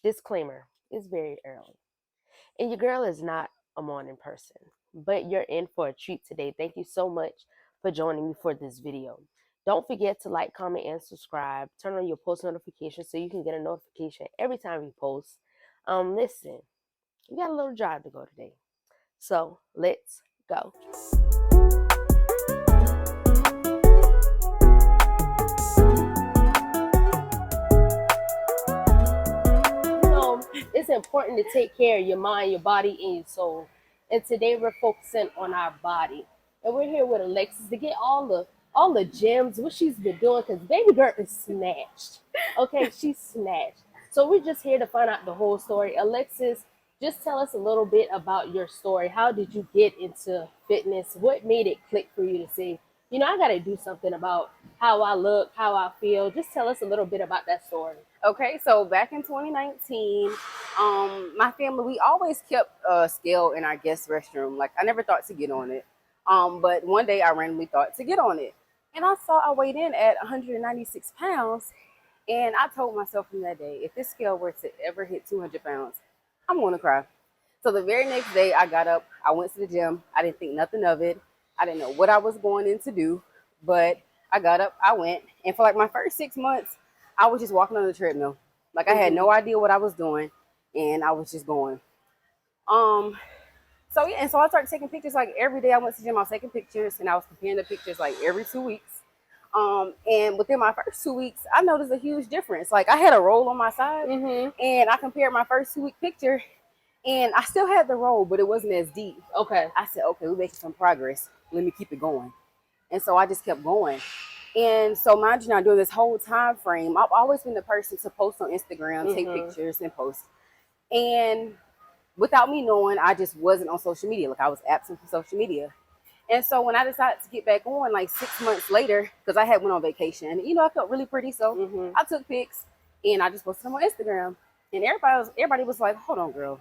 Disclaimer, it's very early. And your girl is not a morning person, but you're in for a treat today. Thank you so much for joining me for this video. Don't forget to like, comment, and subscribe. Turn on your post notifications so you can get a notification every time we post. Listen, we got a little drive to go today. So let's go. It's important to take care of your mind, your body, and your soul. And today we're focusing on our body. And we're here with Alexis to get all the gems, what she's been doing, because baby girl is snatched. Okay, she's snatched. So we're just here to find out the whole story. Alexis, just tell us a little bit about your story. How did you get into fitness? What made it click for you to say, I got to do something about how I look, how I feel? Just tell us a little bit about that story. Okay, so back in 2019, my family, we always kept a scale in our guest restroom. Like, I never thought to get on it. But one day I randomly thought to get on it. And I saw I weighed in at 196 pounds. And I told myself from that day, if this scale were to ever hit 200 pounds, I'm going to cry. So the very next day I got up, I went to the gym. I didn't think nothing of it. I didn't know what I was going in to do, but I got up, I went. And for like my first 6 months, I was just walking on the treadmill. Like, I had no idea what I was doing, and I was just going. So yeah, and so I started taking pictures like every day I went to the gym. I was taking pictures, and I was comparing the pictures like every 2 weeks. And within my first 2 weeks, I noticed a huge difference. Like, I had a roll on my side, and I compared my first 2 week picture, and I still had the roll, but it wasn't as deep. Okay. I said, okay, we're making some progress. Let me keep it going. And so I just kept going. And so mind you, now during this whole time frame, I've always been the person to post on Instagram, take pictures and post. And without me knowing, I just wasn't on social media. Like, I was absent from social media. And so when I decided to get back on, like 6 months later, because I had went on vacation, and I felt really pretty, so I took pics and I just posted them on Instagram. And everybody was like, "Hold on, girl,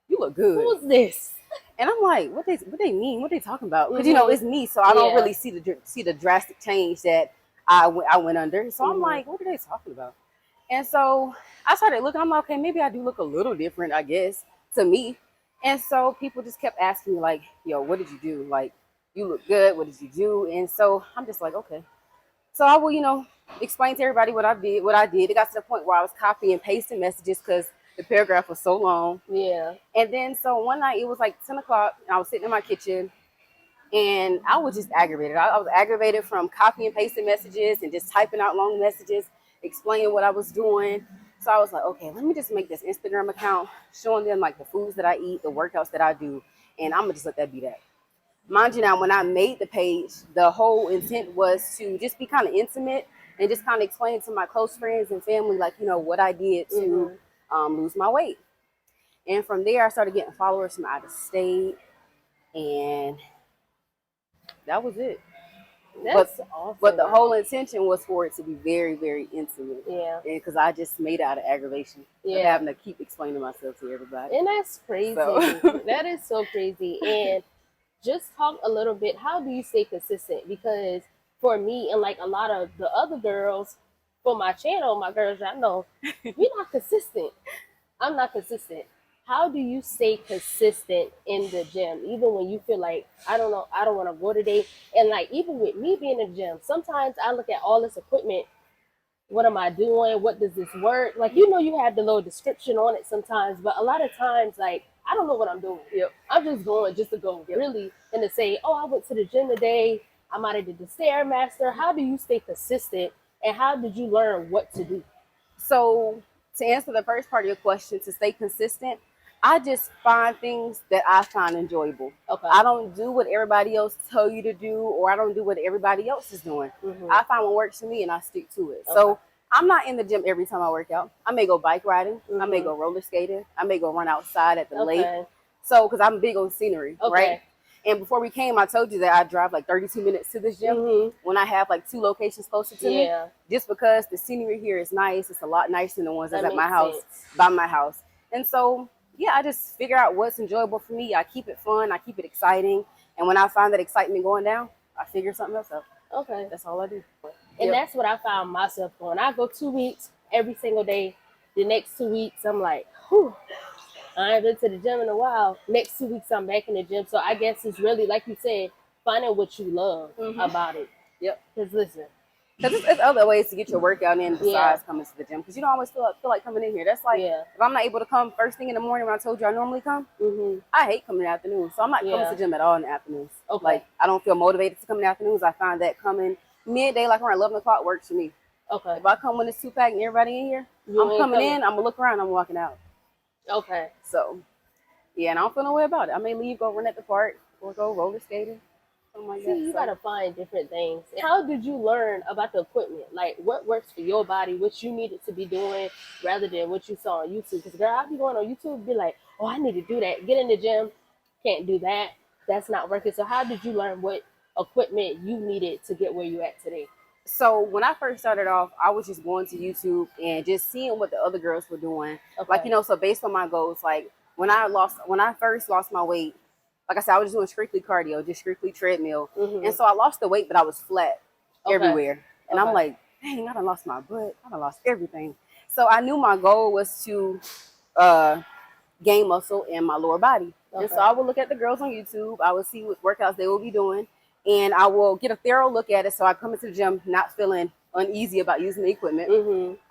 you look good. Who's this?" And I'm like, what they mean? What they talking about? Because it's me, so I don't really see the drastic change that I went under. So I'm like, what are they talking about? And so I started looking. I'm like, okay, maybe I do look a little different, I guess, to me. And so people just kept asking me, like, yo, what did you do? Like, you look good. What did you do? And so I'm just like, okay. So I will, explain to everybody what I did. It got to the point where I was copying and pasting messages because the paragraph was so long. Yeah. And then so one night it was like 10 o'clock and I was sitting in my kitchen and I was just aggravated. I was aggravated from copying and pasting messages and just typing out long messages, explaining what I was doing. So I was like, okay, let me just make this Instagram account showing them like the foods that I eat, the workouts that I do, and I'm gonna just let that be that. Mind you, now when I made the page, the whole intent was to just be kind of intimate and just kind of explain to my close friends and family, like, what I did to lose my weight. And from there, I started getting followers from out of state, and that was it. That's awesome. But the whole intention was for it to be very, very intimate. Yeah. Because I just made it out of aggravation. Yeah. Of having to keep explaining myself to everybody. And that's crazy. That is so crazy. And just talk a little bit, how do you stay consistent? Because for me and like a lot of the other girls for my channel, my girls I know, we're not consistent. I'm not consistent. How do you stay consistent in the gym? Even when you feel like, I don't know, I don't want to go today. And like, even with me being in the gym, sometimes I look at all this equipment. What am I doing? What does this work? Like, you have the little description on it sometimes, but a lot of times, like, I don't know what I'm doing. Yep. I'm just going just to go, really, and to say, oh, I went to the gym today. I might have did the Stairmaster. How do you stay consistent, and how did you learn what to do? So to answer the first part of your question, to stay consistent, I just find things that I find enjoyable. Okay. I don't do what everybody else tell you to do, or I don't do what everybody else is doing. I find what works for me and I stick to it. Okay. So I'm not in the gym every time I work out. I may go bike riding. I may go roller skating. I may go run outside at the lake. So, because I'm big on scenery, right? And before we came, I told you that I drive like 32 minutes to this gym when I have like 2 locations closer to me. Just because the scenery here is nice. It's a lot nicer than the ones that's at my house, by my house. And so, yeah, I just figure out what's enjoyable for me. I keep it fun. I keep it exciting. And when I find that excitement going down, I figure something else out. Okay. That's all I do. And that's what I found myself doing. I go 2 weeks every single day. The next 2 weeks, I'm like, whew, I ain't been to the gym in a while. Next 2 weeks, I'm back in the gym. So I guess it's really, like you said, finding what you love about it. Yep. Because listen, Because it's other ways to get your workout in besides Yeah. coming to the gym. Because you don't always feel like coming in here. That's like, yeah. if I'm not able to come first thing in the morning when I told you I normally come, hmm I hate coming in the afternoon. So I'm not coming Yeah. to the gym at all in the afternoons. Okay. Like, I don't feel motivated to come in the afternoons. I find that coming midday, like around 11 o'clock, works for me. Okay. If I come when it's 2-pack and everybody in here, You I'm ain't coming coming. in, I'm going to look around, I'm walking out. Okay. So, yeah, and I don't feel no way about it. I may leave, go run at the park, or go roller skating. Like See, you gotta find different things. How did you learn about the equipment? Like, what works for your body, what you needed to be doing, rather than what you saw on YouTube? Because, girl, I'll be going on YouTube and be like, oh, I need to do that. Get in the gym, can't do that. That's not working. So, how did you learn what equipment you needed to get where you at today? So when I first started off, I was just going to YouTube and just seeing what the other girls were doing. Okay. Like, you know, so based on my goals, like when I first lost my weight, like I said, I was just doing strictly cardio, just strictly treadmill. And so I lost the weight, but I was flat everywhere. And I'm like, dang, I done lost my butt. I done lost everything. So I knew my goal was to gain muscle in my lower body. And so I would look at the girls on YouTube. I would see what workouts they will be doing. And I will get a thorough look at it. So I come into the gym not feeling uneasy about using the equipment.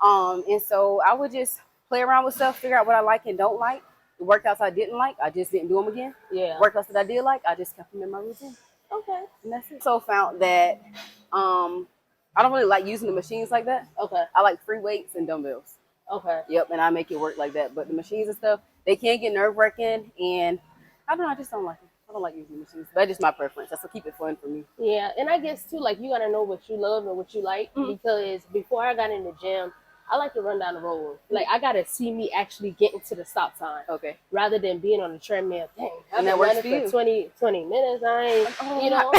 And so I would just play around with stuff, figure out what I like and don't like. The workouts I didn't like, I just didn't do them again. Yeah. Workouts that I did like, I just kept them in my routine. Okay. And that's it. So found that I don't really like using the machines like that. Okay. I like free weights and dumbbells. Okay. Yep, and I make it work like that. But the machines and stuff, they can get nerve-wracking, and I don't know, I just don't like them. I don't like using machines. But that's just my preference. That's what keep it fun for me. Yeah, and I guess too, like, you gotta know what you love and what you like. Because before I got in the gym, I like to run down the road. Like, I gotta see me actually getting to the stop sign. Okay. Rather than being on the treadmill. Dang, I've And that been works running for you. 20 minutes. I ain't, Oh, you know,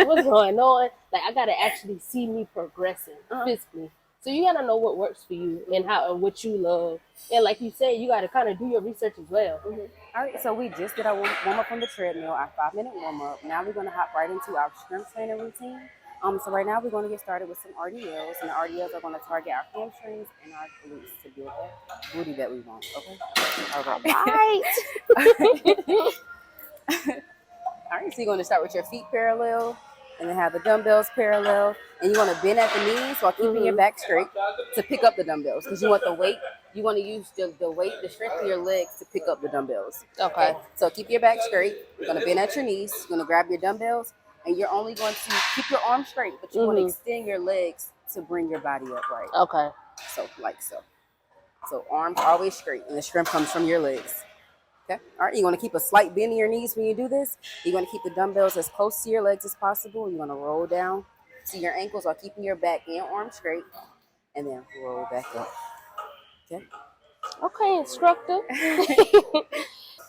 what's going on? Like, I gotta actually see me progressing physically. So you gotta know what works for you and how and what you love. And like you said, you gotta kind of do your research as well. All right, so we just did our warm up on the treadmill, our 5-minute warm up. Now we're gonna hop right into our strength training routine. So right now we're gonna get started with some RDLs, and the RDLs are gonna target our hamstrings and our glutes to build that booty that we want. Okay. All right. All right. So you're gonna start with your feet parallel, and then have the dumbbells parallel, and you want to bend at the knees while keeping your back straight to pick up the dumbbells, because you want the weight. You want to use the weight, the strength of your legs to pick up the dumbbells. Okay. So keep your back straight. You're going to bend at your knees. You're going to grab your dumbbells, and you're only going to keep your arms straight, but you want to extend your legs to bring your body upright. Okay. So like so. So arms always straight, and the strength comes from your legs. Okay. All right. You want to keep a slight bend in your knees when you do this. You want to keep the dumbbells as close to your legs as possible. You want to roll down to your ankles while keeping your back and arms straight, and then roll back up. Okay. Okay, instructor.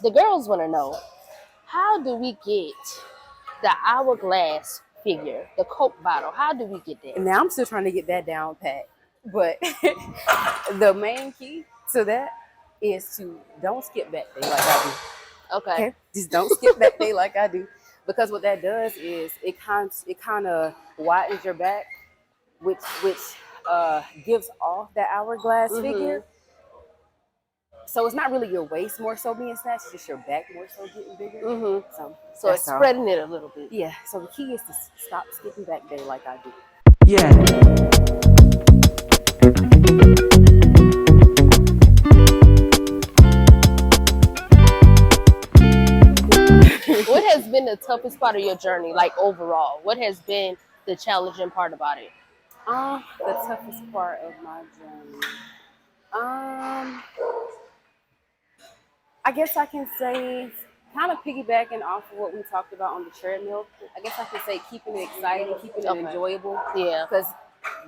The girls want to know, how do we get the hourglass figure, the Coke bottle? How do we get that? Now I'm still trying to get that down pat, but the main key to that is to don't skip back day like I do. Okay. Just don't skip back day like I do, because what that does is it kind of widens your back, which gives off that hourglass figure. So it's not really your waist more so being snatched, it's just your back more so getting bigger. So it's spreading it a little bit. Yeah. So the key is to stop skipping back day like I do. Yeah. What has been the toughest part of your journey, like overall? What has been the challenging part about it? The toughest part of my journey. I guess I can say, kind of piggybacking off of what we talked about on the treadmill, I guess I can say keeping it exciting, keeping it enjoyable. Yeah. Because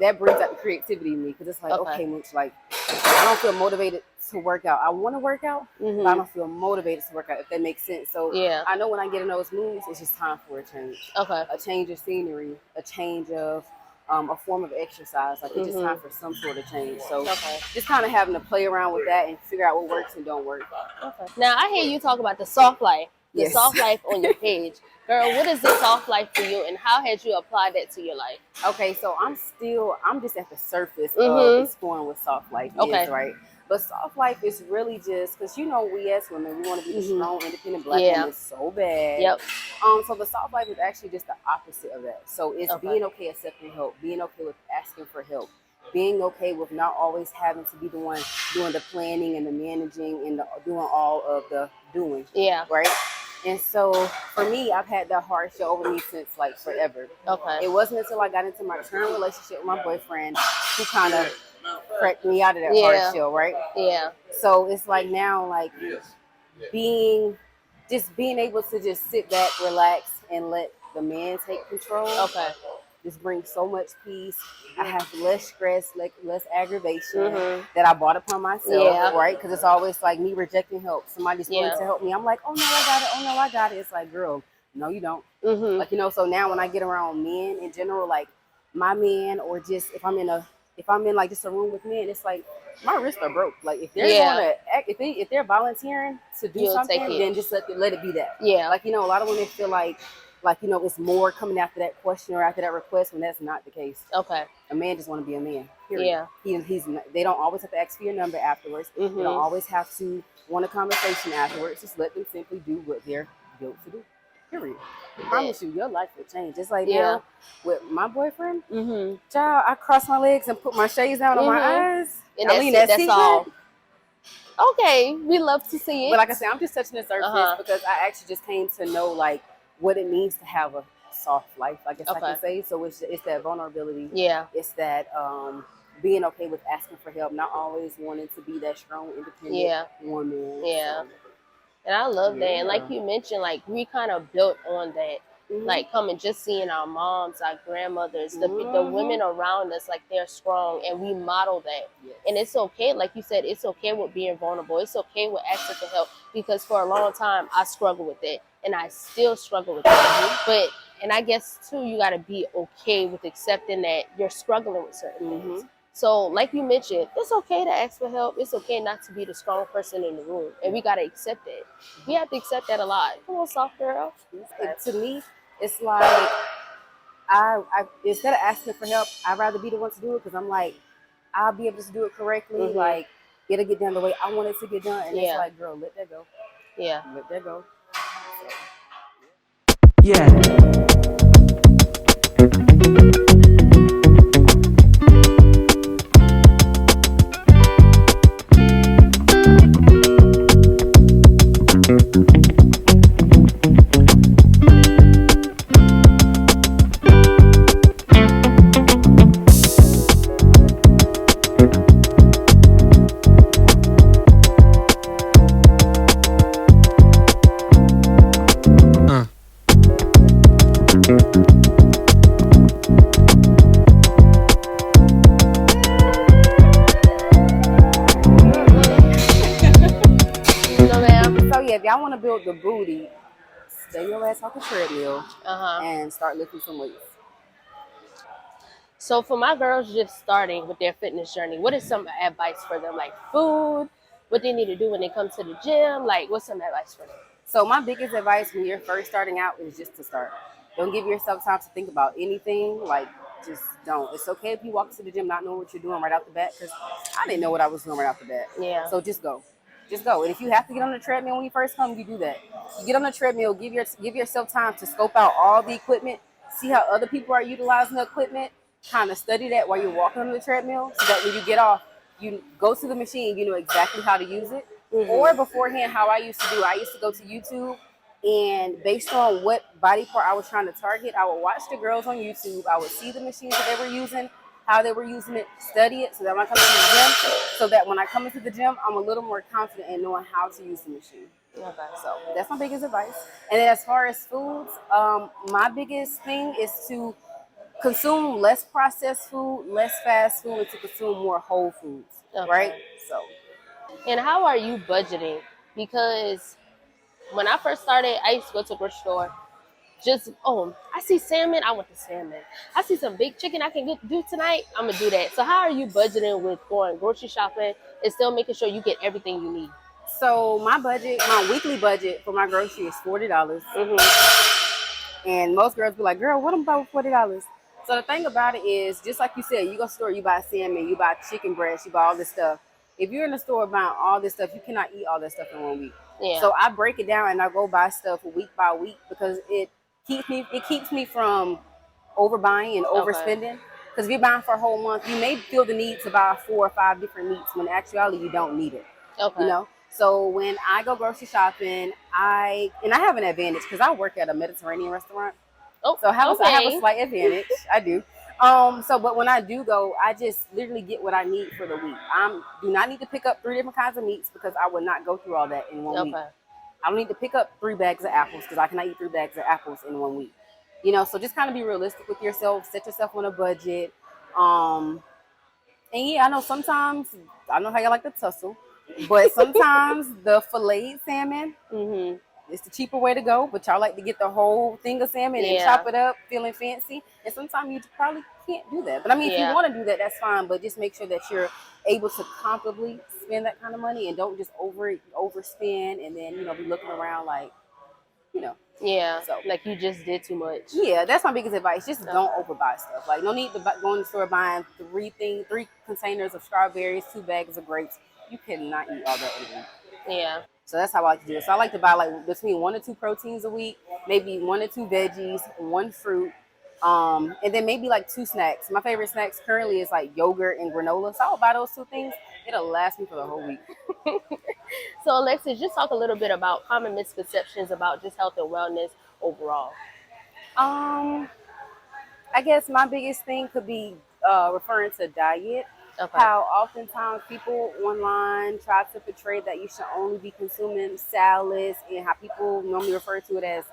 that brings out the creativity in me. Because it's like, okay, Mooch, like, I don't feel motivated to work out. I want to work out, but I don't feel motivated to work out, if that makes sense. So I know when I get in those moods, it's just time for a change. Okay. A change of scenery, a change of a form of exercise. Like, it's just time for some sort of change. So just kind of having to play around with that and figure out what works and don't work. Okay. Now, I hear you talk about the soft life. The soft life on your page. Girl, what is the soft life for you, and how has you applied that to your life? Okay, so I'm just at the surface of exploring what soft life is, right? But soft life is really just because we as women, we want to be the strong, independent black Yeah. woman so bad. Yep. So the soft life is actually just the opposite of that. So it's being okay accepting help, being okay with asking for help, being okay with not always having to be the one doing the planning and the managing and doing all of the doing. Yeah. Right. And so for me, I've had that hard shell over me since like forever. Okay. It wasn't until I got into my current relationship with my boyfriend who kind of cracked me out of that hard shell, right? Yeah. So it's like now, like being able to just sit back, relax, and let the man take control. Okay. Just brings so much peace. I have less stress, like less aggravation that I brought upon myself, right? Because it's always like me rejecting help. Somebody's willing to help me. I'm like, oh no, I got it. Oh no, I got it. It's like, girl, no, you don't. Like so now when I get around men in general, like my man, or just if I'm in like just a room with men, it's like my wrists are broke. Like if they're going to act, if they're volunteering to do something, then just let it be that. Yeah. Like a lot of women feel like it's more coming after that question or after that request when that's not the case. Okay. A man just want to be a man. Period. Yeah. They don't always have to ask for your number afterwards. They don't always have to want a conversation afterwards. Just let them simply do what they're built to do. Period. I promise you, your life will change. Just like now with my boyfriend, child, I cross my legs and put my shades down on my eyes. And that's all. Okay, we love to see it. But like I said, I'm just touching the surface because I actually just came to know like what it means to have a soft life, I guess I can say. So it's that vulnerability. Yeah. It's that being okay with asking for help, not always wanting to be that strong, independent woman. Yeah. So. And I love that. And like you mentioned, like we kind of built on that. Like just seeing our moms, our grandmothers, the women around us, like they're strong, and we model that. And it's okay, like you said, it's okay with being vulnerable. It's okay with asking for help, because for a long time I struggled with it, and I still struggle with that. And I guess too, you got to be okay with accepting that you're struggling with certain things. So, like you mentioned, it's okay to ask for help. It's okay not to be the strong person in the room, and we gotta accept it. We have to accept that a lot. Come on, soft girl. To me, it's like I instead of asking for help, I'd rather be the one to do it, because I'm like, I'll be able to do it correctly. Like it'll get done the way I want it to get done, and it's like, girl, let that go. Yeah, let that go. Yeah. If y'all want to build the booty, stay your ass off the treadmill and start lifting some weights. So for my girls just starting with their fitness journey, what is some advice for them? Like food, what they need to do when they come to the gym? Like what's some advice for them? So my biggest advice when you're first starting out is just to start. Don't give yourself time to think about anything. Like, just don't. It's okay if you walk to the gym not knowing what you're doing right out the bat, because I didn't know what I was doing right out the bat. Yeah. So just go. Just go. And if you have to get on the treadmill when you first come, you do that. You get on the treadmill, give yourself time to scope out all the equipment, see how other people are utilizing the equipment, kind of study that while you're walking on the treadmill, so that when you get off, you go to the machine, you know exactly how to use it. Or beforehand, how I used to do, I used to go to YouTube, and based on what body part I was trying to target, I would watch the girls on YouTube. I would see the machines that they were using, how they were using it, study it, so that when I come into the gym, I'm a little more confident in knowing how to use the machine. Okay, so that's my biggest advice. And then as far as foods, my biggest thing is to consume less processed food, less fast food, and to consume more whole foods, right? So. And how are you budgeting? Because when I first started, I used to go to the grocery store. I see salmon, I want the salmon. I see some big chicken I can do tonight, I'm going to do that. So how are you budgeting with going grocery shopping and still making sure you get everything you need? So my weekly budget for my grocery is $40. And most girls be like, girl, what am I buying with $40? So the thing about it is, just like you said, you go to the store, you buy salmon, you buy chicken breast, you buy all this stuff. if you're in the store buying all this stuff, you cannot eat all that stuff in 1 week. Yeah. So I break it down and I go buy stuff week by week because it keeps me from overbuying and Okay. overspending. Because if you're buying for a whole month, you may feel the need to buy 4 or 5 different meats when actually you don't need it. You Okay. know. So when I go grocery shopping, I have an advantage because I work at a Mediterranean restaurant. Oh, So I have a okay. slight advantage. I do. But when I do go, I just literally get what I need for the week. I do not need to pick up 3 different kinds of meats because I would not go through all that in 1 week. Okay. I don't need to pick up 3 bags of apples because I cannot eat 3 bags of apples in 1 week. So just kind of be realistic with yourself. Set yourself on a budget. Um, and yeah, I know sometimes I know how you like to tussle, but sometimes the filleted salmon Mhm. it's the cheaper way to go, but y'all like to get the whole thing of salmon and Yeah. chop it up, feeling fancy. And sometimes you probably can't do that. But I mean, if you Yeah. want to do that, that's fine. But just make sure that you're able to comfortably spend that kind of money and don't just overspend and then be looking around like you know. Yeah. So Like you just did too much. yeah, that's my biggest advice. Just don't Okay. overbuy stuff. Like no need to go in the store buying 3 containers of strawberries, 2 bags of grapes. You cannot eat all that in a week. Yeah. So that's how I like to do it. So I like to buy like between 1 or 2 proteins a week, maybe 1 or 2 veggies, 1 fruit, and then maybe like 2 snacks. My favorite snacks currently is like yogurt and granola. So I'll buy those 2 things. It'll last me for the whole week. So, Alexis, just talk a little bit about common misconceptions about just health and wellness overall. Um, I guess my biggest thing could be referring to diet. Okay. How oftentimes people online try to portray that you should only be consuming salads, and how people normally refer to it as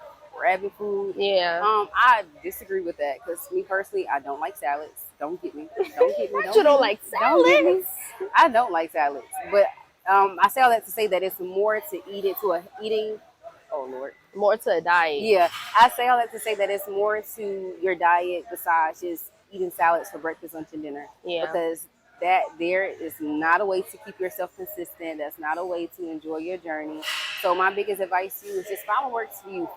rabbit food. Yeah. I disagree with that because me personally, I don't like salads. Don't get me. Don't get me. Not Don't you get don't me. like Don't get me. salads. I don't like salads, but I say all that to say that it's more to eat it to a eating. Oh Lord. More to a diet. Yeah, I say all that to say that it's more to your diet besides just eating salads for breakfast, lunch, and dinner. Yeah. Because that there is not a way to keep yourself consistent. That's not a way to enjoy your journey. So my biggest advice to you is just find what works for you.